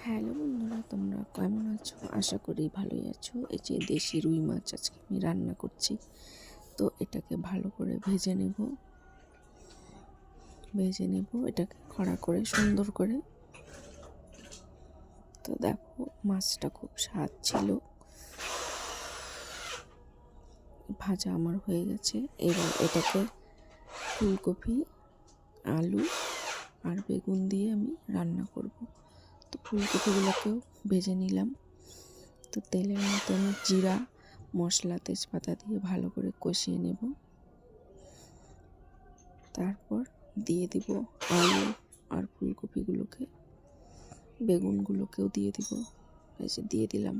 Hello বন্ধুরা, তোমরা কেমন আছো? আশা করি ভালোই আছো। এই যে দেশি রুই মাছ আজকে আমি রান্না করছি। তো এটাকে ভালো করে ভেজে নেব এটাকে কড়া করে সুন্দর করে। তো দেখো, মাছটা খুব স্বাদ ছিল। ভাজা আমার হয়ে গেছে। এবার এটাকে ফুলকপি, আলু আর বেগুন দিয়ে আমি রান্না করব। তো ফুলকপিগুলোকেও ভেজে নিলাম। তো তেলের মধ্যে আমি জিরা, মশলা, তেজপাতা দিয়ে ভালো করে কষিয়ে নেব। তারপর দিয়ে দিব আলু আর ফুলকপিগুলোকে, বেগুনগুলোকেও দিয়ে দিব। এসে দিয়ে দিলাম।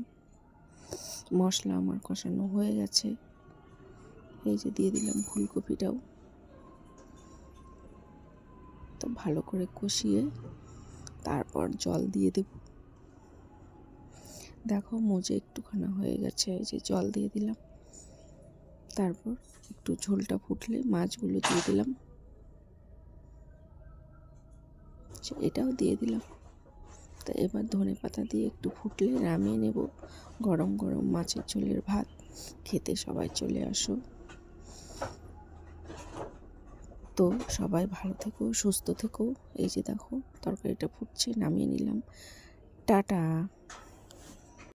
মশলা আমার কষানো হয়ে গেছে। এই যে দিয়ে দিলাম ফুলকপিটাও। তো ভালো করে কষিয়ে তারপর জল দিয়ে দেব। দেখো, মজে একটুখানা হয়ে গেছে। এই যে জল দিয়ে দিলাম। তারপর একটু ঝোলটা ফুটলে মাছগুলো দিয়ে দিলাম। এটাও দিয়ে দিলাম। তো এবার ধনেপাতা দিয়ে একটু ফুটলে নামিয়ে নেব। গরম গরম মাছের ঝোলের ভাত খেতে সবাই চলে আসো। তো সবাই ভালো থেকো, সুস্থ থেকো। এই যে দেখো, তরকারিটা ফুটছে, নামিয়ে নিলাম। টাটা।